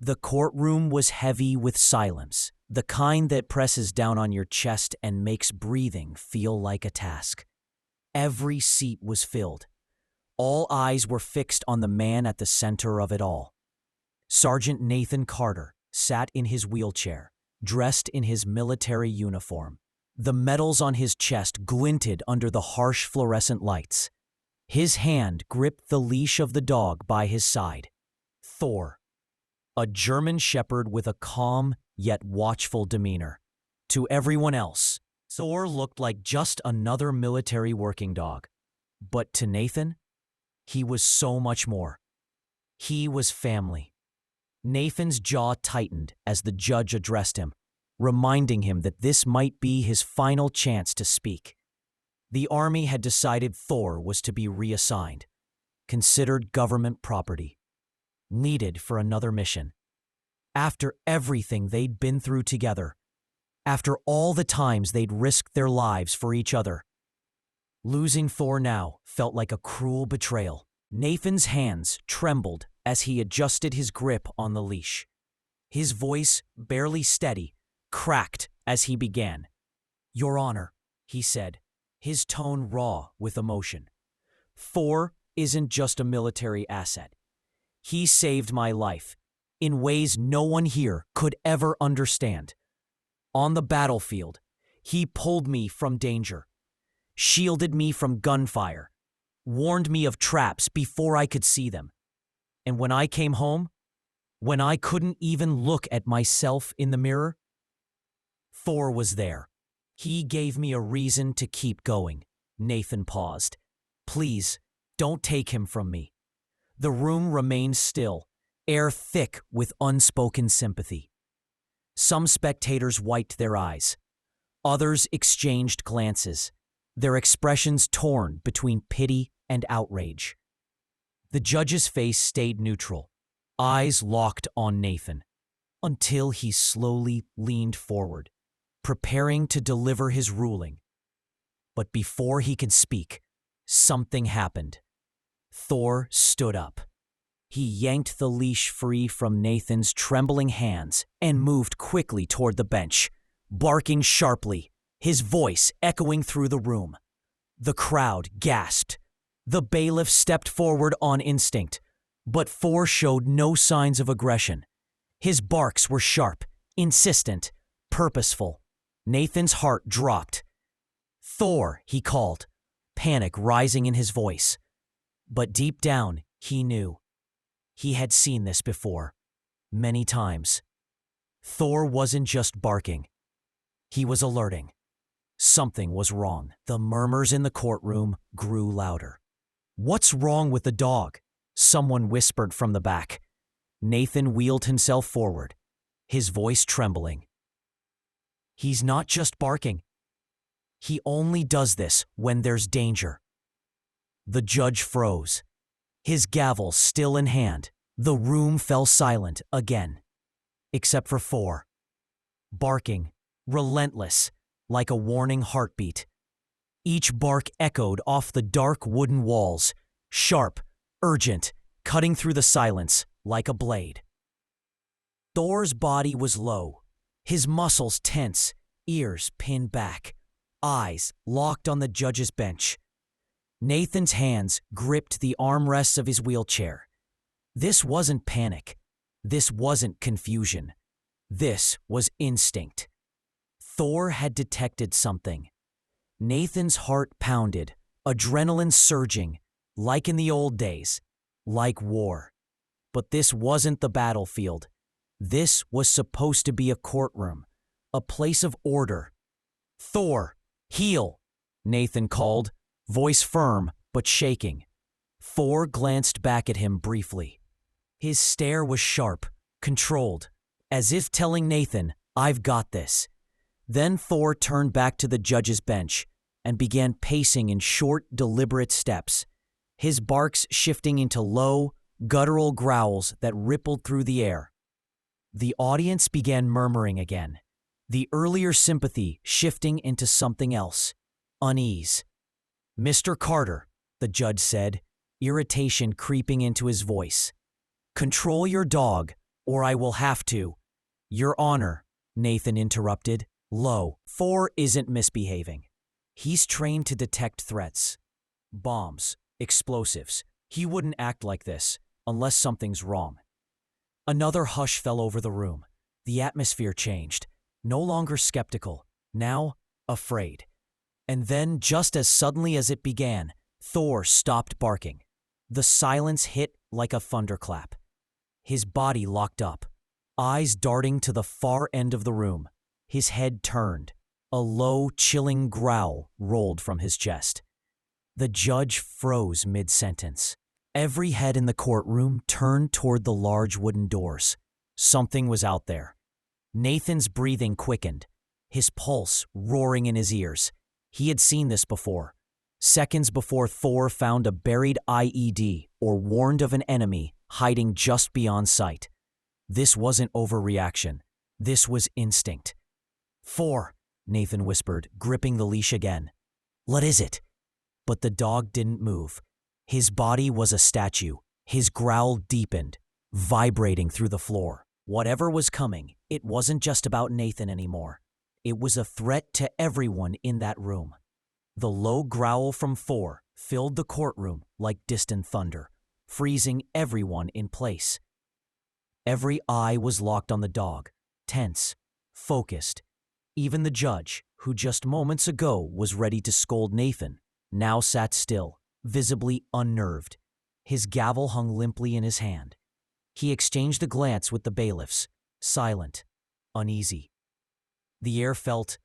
The courtroom was heavy with silence, the kind that presses down on your chest and makes breathing feel like a task. Every seat was filled. All eyes were fixed on the man at the center of it all. Sergeant Nathan Carter sat in his wheelchair, dressed in his military uniform. The medals on his chest glinted under the harsh fluorescent lights. His hand gripped the leash of the dog by his side. Thor, a German shepherd with a calm yet watchful demeanor. To everyone else, Thor looked like just another military working dog. But to Nathan, he was so much more. He was family. Nathan's jaw tightened as the judge addressed him, reminding him that this might be his final chance to speak. The Army had decided Thor was to be reassigned, considered government property, needed for another mission. After everything they'd been through together, after all the times they'd risked their lives for each other, losing Thor now felt like a cruel betrayal. Nathan's hands trembled as he adjusted his grip on the leash. His voice, barely steady, cracked as he began. "Your Honor," he said, his tone raw with emotion. "Thor isn't just a military asset. He saved my life in ways no one here could ever understand. On the battlefield, he pulled me from danger, shielded me from gunfire, warned me of traps before I could see them. And when I came home, when I couldn't even look at myself in the mirror, Thor was there. He gave me a reason to keep going." Nathan paused. "Please, don't take him from me." The room remained still, air thick with unspoken sympathy. Some spectators wiped their eyes. Others exchanged glances, their expressions torn between pity and outrage. The judge's face stayed neutral, eyes locked on Nathan, until he slowly leaned forward, preparing to deliver his ruling. But before he could speak, something happened. Thor stood up. He yanked the leash free from Nathan's trembling hands and moved quickly toward the bench, barking sharply, his voice echoing through the room. The crowd gasped. The bailiff stepped forward on instinct, but Thor showed no signs of aggression. His barks were sharp, insistent, purposeful. Nathan's heart dropped. "Thor," he called, panic rising in his voice. But deep down, he knew. He had seen this before, many times. Thor wasn't just barking. He was alerting. Something was wrong. The murmurs in the courtroom grew louder. "What's wrong with the dog?" someone whispered from the back. Nathan wheeled himself forward, his voice trembling. "He's not just barking. He only does this when there's danger." The judge froze, his gavel still in hand. The room fell silent again, except for Thor, barking, relentless, like a warning heartbeat. Each bark echoed off the dark wooden walls, sharp, urgent, cutting through the silence like a blade. Thor's body was low, his muscles tense, ears pinned back, eyes locked on the judge's bench. Nathan's hands gripped the armrests of his wheelchair. This wasn't panic. This wasn't confusion. This was instinct. Thor had detected something. Nathan's heart pounded, adrenaline surging, like in the old days, like war. But this wasn't the battlefield. This was supposed to be a courtroom, a place of order. "Thor, heel," Nathan called, voice firm but shaking. Thor glanced back at him briefly. His stare was sharp, controlled, as if telling Nathan, "I've got this." Then Thor turned back to the judge's bench and began pacing in short, deliberate steps, his barks shifting into low, guttural growls that rippled through the air. The audience began murmuring again, the earlier sympathy shifting into something else, unease. "Mr. Carter," the judge said, irritation creeping into his voice, "control your dog, or I will have to." "Your Honor," Nathan interrupted, low. "Thor isn't misbehaving. He's trained to detect threats. Bombs, explosives. He wouldn't act like this unless something's wrong." Another hush fell over the room. The atmosphere changed. No longer skeptical, now afraid. And then, just as suddenly as it began, Thor stopped barking. The silence hit like a thunderclap. His body locked up, eyes darting to the far end of the room. His head turned. A low, chilling growl rolled from his chest. The judge froze mid-sentence. Every head in the courtroom turned toward the large wooden doors. Something was out there. Nathan's breathing quickened, his pulse roaring in his ears. He had seen this before. Seconds before Thor found a buried IED or warned of an enemy hiding just beyond sight. This wasn't overreaction. This was instinct. "Thor," Nathan whispered, gripping the leash again. "What is it?" But the dog didn't move. His body was a statue. His growl deepened, vibrating through the floor. Whatever was coming, it wasn't just about Nathan anymore. It was a threat to everyone in that room. The low growl from Thor filled the courtroom like distant thunder, freezing everyone in place. Every eye was locked on the dog, tense, focused. Even the judge, who just moments ago was ready to scold Nathan, now sat still, visibly unnerved. His gavel hung limply in his hand. He exchanged a glance with the bailiffs, silent, uneasy. The air felt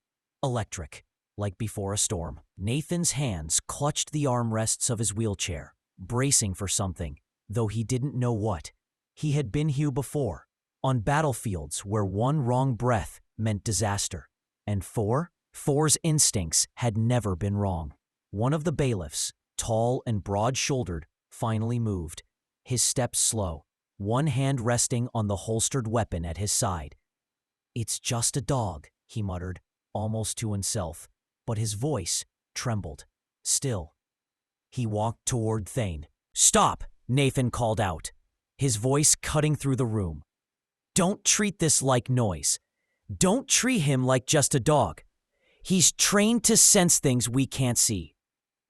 electric, like before a storm. Nathan's hands clutched the armrests of his wheelchair, bracing for something, though he didn't know what. He had been here before, on battlefields where one wrong breath meant disaster. And Thor's instincts had never been wrong. One of the bailiffs, tall and broad-shouldered, finally moved, his steps slow, one hand resting on the holstered weapon at his side. "It's just a dog," he muttered, almost to himself, but his voice trembled. Still. He walked toward Thane. "Stop!" Nathan called out, his voice cutting through the room. "Don't treat this like noise. Don't treat him like just a dog. He's trained to sense things we can't see."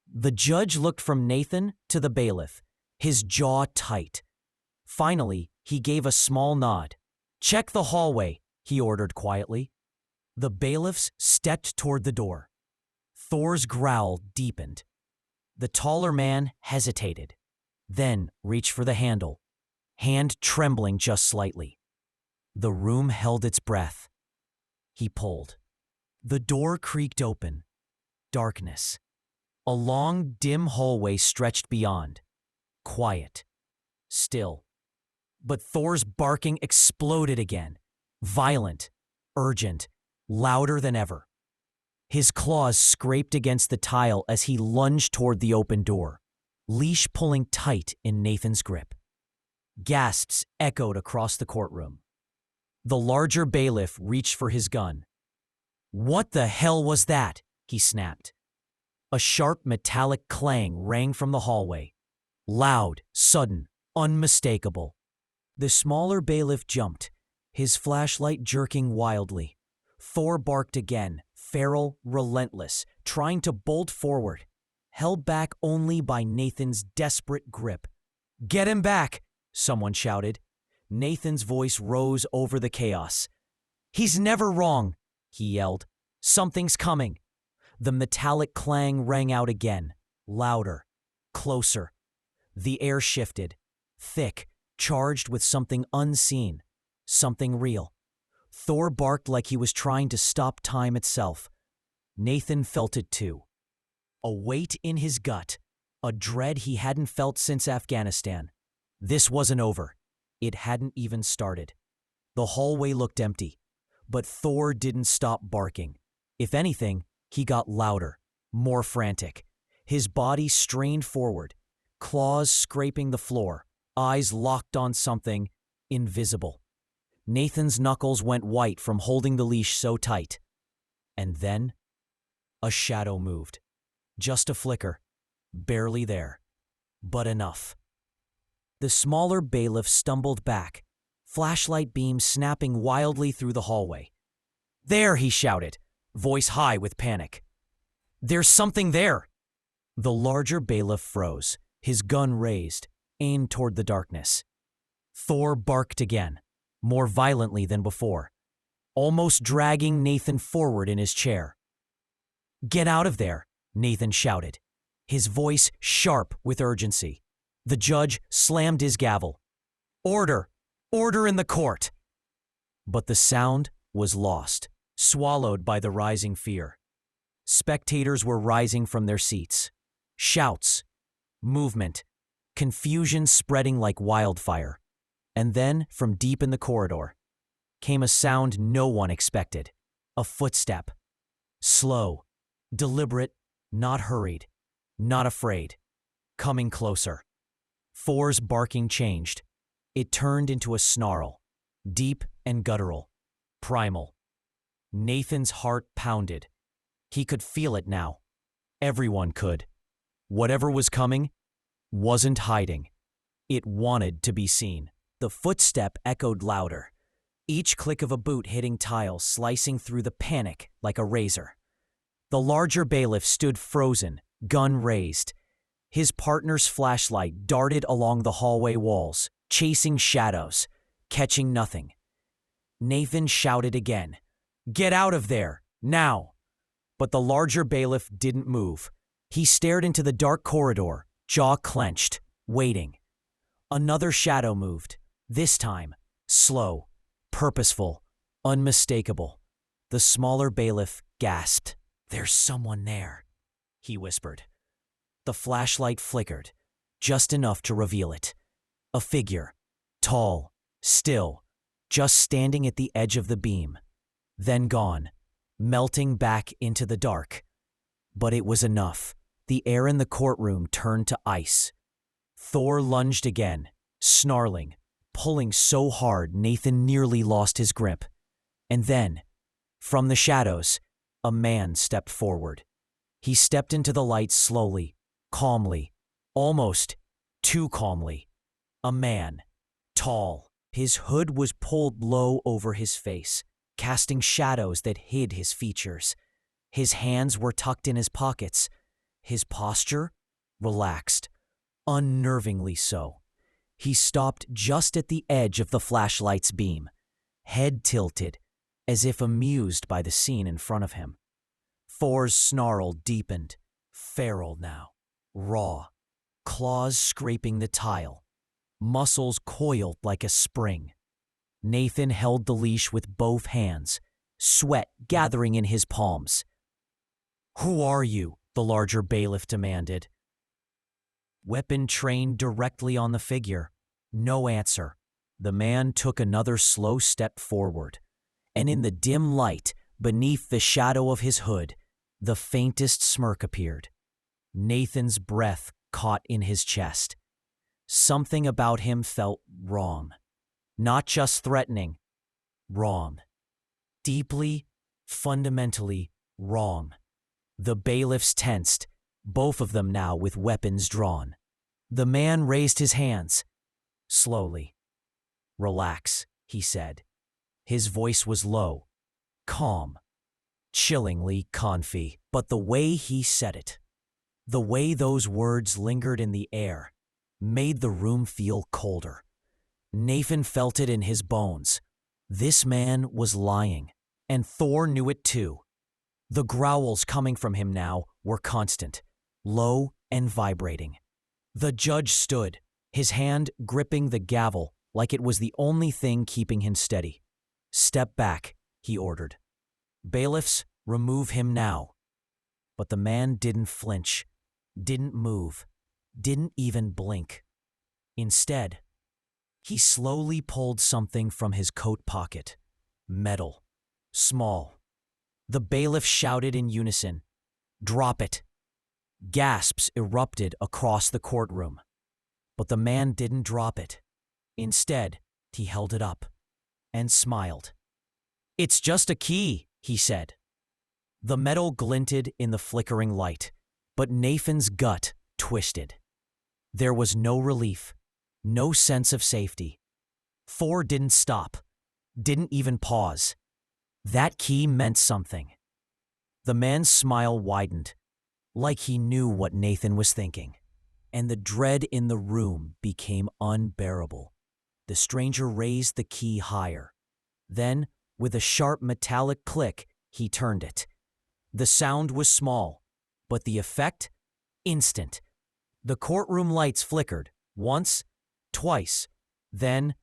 The judge looked from Nathan to the bailiff, his jaw tight. Finally, he gave a small nod. "Check the hallway," he ordered quietly. The bailiffs stepped toward the door. Thor's growl deepened. The taller man hesitated, then reached for the handle, hand trembling just slightly. The room held its breath. He pulled. The door creaked open. Darkness. A long, dim hallway stretched beyond. Quiet. Still. But Thor's barking exploded again. Violent, urgent, louder than ever. His claws scraped against the tile as he lunged toward the open door, leash pulling tight in Nathan's grip. Gasps echoed across the courtroom. The larger bailiff reached for his gun. "What the hell was that?" he snapped. A sharp metallic clang rang from the hallway. Loud, sudden, unmistakable. The smaller bailiff jumped, his flashlight jerking wildly. Thor barked again, feral, relentless, trying to bolt forward, held back only by Nathan's desperate grip. "Get him back!" someone shouted. Nathan's voice rose over the chaos. "He's never wrong," he yelled. "Something's coming." The metallic clang rang out again, louder, closer. The air shifted, thick, charged with something unseen, something real. Thor barked like he was trying to stop time itself. Nathan felt it too. A weight in his gut, a dread he hadn't felt since Afghanistan. This wasn't over. It hadn't even started. The hallway looked empty, but Thor didn't stop barking. If anything, he got louder, more frantic. His body strained forward, claws scraping the floor, eyes locked on something invisible. Nathan's knuckles went white from holding the leash so tight. And then, a shadow moved. Just a flicker, barely there, but enough. The smaller bailiff stumbled back, flashlight beam snapping wildly through the hallway. "There!" he shouted, voice high with panic. "There's something there!" The larger bailiff froze, his gun raised, aimed toward the darkness. Thor barked again, more violently than before, almost dragging Nathan forward in his chair. "Get out of there!" Nathan shouted, his voice sharp with urgency. The judge slammed his gavel. "Order! Order in the court!" But the sound was lost, swallowed by the rising fear. Spectators were rising from their seats. Shouts, movement, confusion spreading like wildfire. And then, from deep in the corridor, came a sound no one expected. A footstep. Slow, deliberate, not hurried, not afraid. Coming closer. Thor's barking changed. It turned into a snarl, deep and guttural, primal. Nathan's heart pounded. He could feel it now. Everyone could. Whatever was coming wasn't hiding. It wanted to be seen. The footstep echoed louder, each click of a boot hitting tile slicing through the panic like a razor. The larger bailiff stood frozen, gun raised. His partner's flashlight darted along the hallway walls, chasing shadows, catching nothing. Nathan shouted again, "Get out of there, now!" But the larger bailiff didn't move. He stared into the dark corridor, jaw clenched, waiting. Another shadow moved, this time, slow, purposeful, unmistakable. The smaller bailiff gasped. "There's someone there," he whispered. The flashlight flickered, just enough to reveal it. A figure, tall, still, just standing at the edge of the beam. Then gone, melting back into the dark. But it was enough. The air in the courtroom turned to ice. Thor lunged again, snarling, pulling so hard Nathan nearly lost his grip. And then, from the shadows, a man stepped forward. He stepped into the light slowly, calmly, almost too calmly. A man, tall. His hood was pulled low over his face, casting shadows that hid his features. His hands were tucked in his pockets. His posture? Relaxed. Unnervingly so. He stopped just at the edge of the flashlight's beam, head tilted, as if amused by the scene in front of him. Thor's snarl deepened, feral now, raw, claws scraping the tile, muscles coiled like a spring. Nathan held the leash with both hands, sweat gathering in his palms. "Who are you?" the larger bailiff demanded. Weapon trained directly on the figure. No answer. The man took another slow step forward, and in the dim light, beneath the shadow of his hood, the faintest smirk appeared. Nathan's breath caught in his chest. Something about him felt wrong. Not just threatening. Wrong. Deeply, fundamentally wrong. The bailiffs tensed, both of them now with weapons drawn. The man raised his hands. Slowly. "Relax," he said. His voice was low, calm, chillingly comfy. But the way he said it, the way those words lingered in the air, made the room feel colder. Nathan felt it in his bones. This man was lying, and Thor knew it too. The growls coming from him now were constant, low and vibrating. The judge stood, his hand gripping the gavel like it was the only thing keeping him steady. "Step back," he ordered. "Bailiffs, remove him now." But the man didn't flinch, didn't move, didn't even blink. Instead, he slowly pulled something from his coat pocket. Metal. Small. The bailiff shouted in unison, "Drop it." Gasps erupted across the courtroom. But the man didn't drop it. Instead, he held it up and smiled. "It's just a key," he said. The metal glinted in the flickering light, but Nathan's gut twisted. There was no relief, no sense of safety. Thor didn't stop, didn't even pause. That key meant something. The man's smile widened, like he knew what Nathan was thinking, and the dread in the room became unbearable. The stranger raised the key higher. Then, with a sharp metallic click, he turned it. The sound was small, but the effect? Instant. The courtroom lights flickered, once, twice, then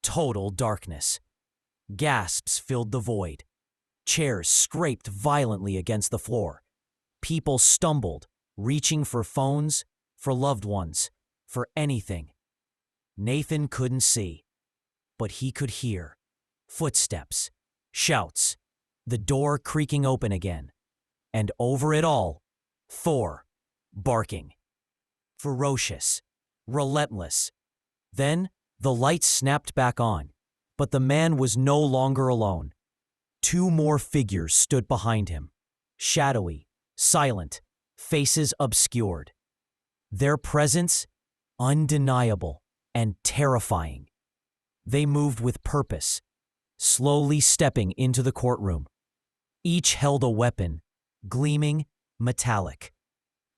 total darkness. Gasps filled the void. Chairs scraped violently against the floor. People stumbled, reaching for phones, for loved ones, for anything. Nathan couldn't see, but he could hear. Footsteps, shouts, the door creaking open again. And over it all, Thor, barking. Ferocious, relentless. Then the lights snapped back on, but the man was no longer alone. Two more figures stood behind him, shadowy, silent, faces obscured. Their presence, undeniable and terrifying. They moved with purpose, slowly stepping into the courtroom. Each held a weapon, gleaming, metallic,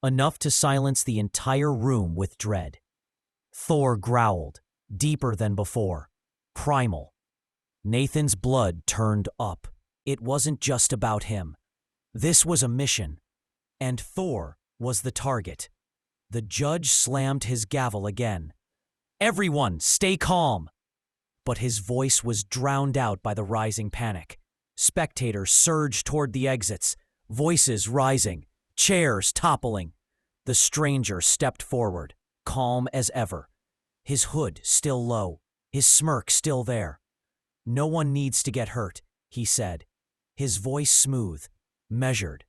enough to silence the entire room with dread. Thor growled, deeper than before, primal. Nathan's blood turned up. It wasn't just about him. This was a mission, and Thor was the target. The judge slammed his gavel again. "Everyone, stay calm!" But his voice was drowned out by the rising panic. Spectators surged toward the exits, voices rising, chairs toppling. The stranger stepped forward, calm as ever. His hood still low, his smirk still there. "No one needs to get hurt," he said, his voice smooth, measured.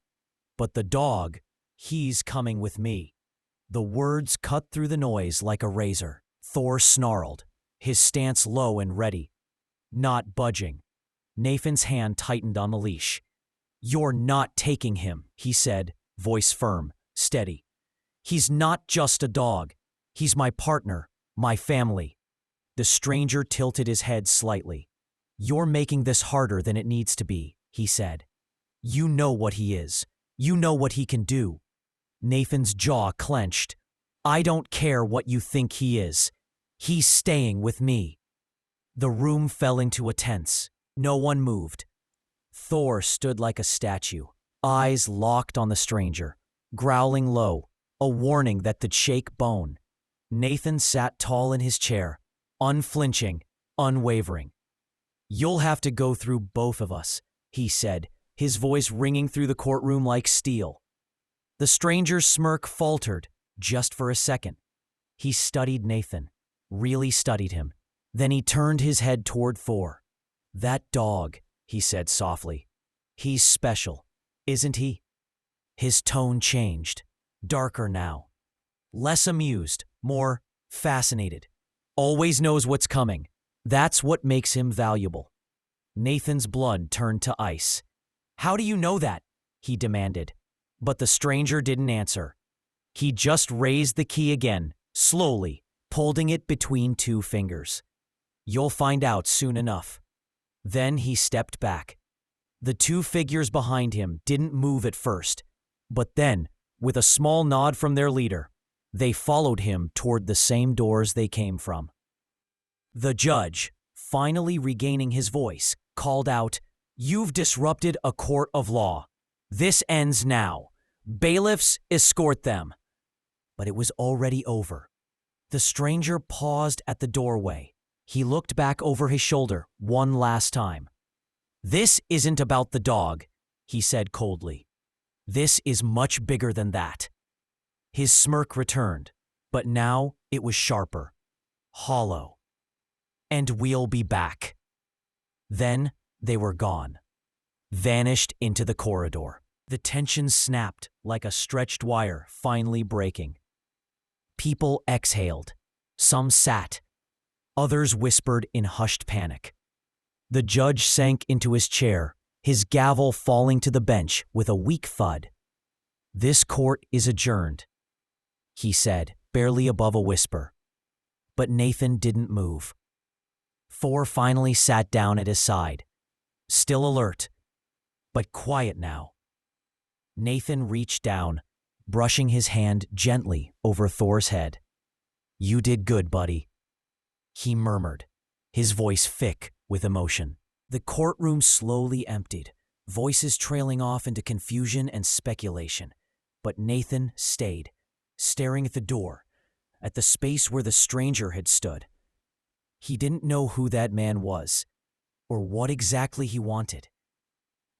"But the dog, he's coming with me." The words cut through the noise like a razor. Thor snarled, his stance low and ready, not budging. Nathan's hand tightened on the leash. "You're not taking him," he said, voice firm, steady. "He's not just a dog. He's my partner, my family." The stranger tilted his head slightly. "You're making this harder than it needs to be," he said. "You know what he is. You know what he can do." Nathan's jaw clenched. "I don't care what you think he is. He's staying with me." The room fell into a tense. No one moved. Thor stood like a statue, eyes locked on the stranger, growling low, a warning that could shake bone. Nathan sat tall in his chair, unflinching, unwavering. "You'll have to go through both of us," he said, his voice ringing through the courtroom like steel. The stranger's smirk faltered, just for a second. He studied Nathan, really studied him. Then he turned his head toward Thor. "That dog," he said softly. "He's special, isn't he?" His tone changed, darker now. Less amused, more fascinated. "Always knows what's coming. That's what makes him valuable." Nathan's blood turned to ice. "How do you know that?" he demanded. But the stranger didn't answer. He just raised the key again, slowly, holding it between two fingers. "You'll find out soon enough." Then he stepped back. The two figures behind him didn't move at first, but then, with a small nod from their leader, they followed him toward the same doors they came from. The judge, finally regaining his voice, called out, "You've disrupted a court of law. This ends now. Bailiffs, escort them." But it was already over. The stranger paused at the doorway. He looked back over his shoulder one last time. "This isn't about the dog," he said coldly. "This is much bigger than that." His smirk returned, but now it was sharper, hollow. "And we'll be back." Then they were gone, vanished into the corridor. The tension snapped like a stretched wire finally breaking. People exhaled. Some sat. Others whispered in hushed panic. The judge sank into his chair, his gavel falling to the bench with a weak thud. "This court is adjourned," he said, barely above a whisper. But Nathan didn't move. Thor finally sat down at his side, still alert, but quiet now. Nathan reached down, brushing his hand gently over Thor's head. "You did good, buddy," he murmured, his voice thick with emotion. The courtroom slowly emptied, voices trailing off into confusion and speculation. But Nathan stayed, staring at the door, at the space where the stranger had stood. He didn't know who that man was, or what exactly he wanted.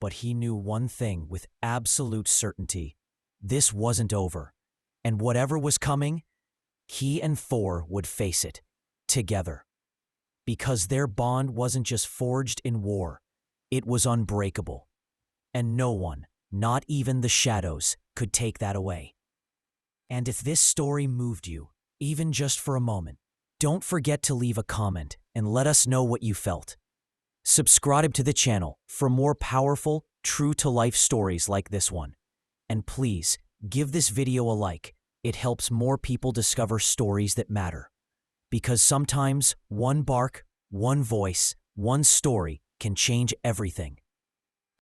But he knew one thing with absolute certainty. This wasn't over, and whatever was coming, he and Thor would face it, together. Because their bond wasn't just forged in war, it was unbreakable. And no one, not even the shadows, could take that away. And if this story moved you, even just for a moment, don't forget to leave a comment and let us know what you felt. Subscribe to the channel for more powerful, true-to-life stories like this one. And please, give this video a like. It helps more people discover stories that matter. Because sometimes one bark, one voice, one story can change everything.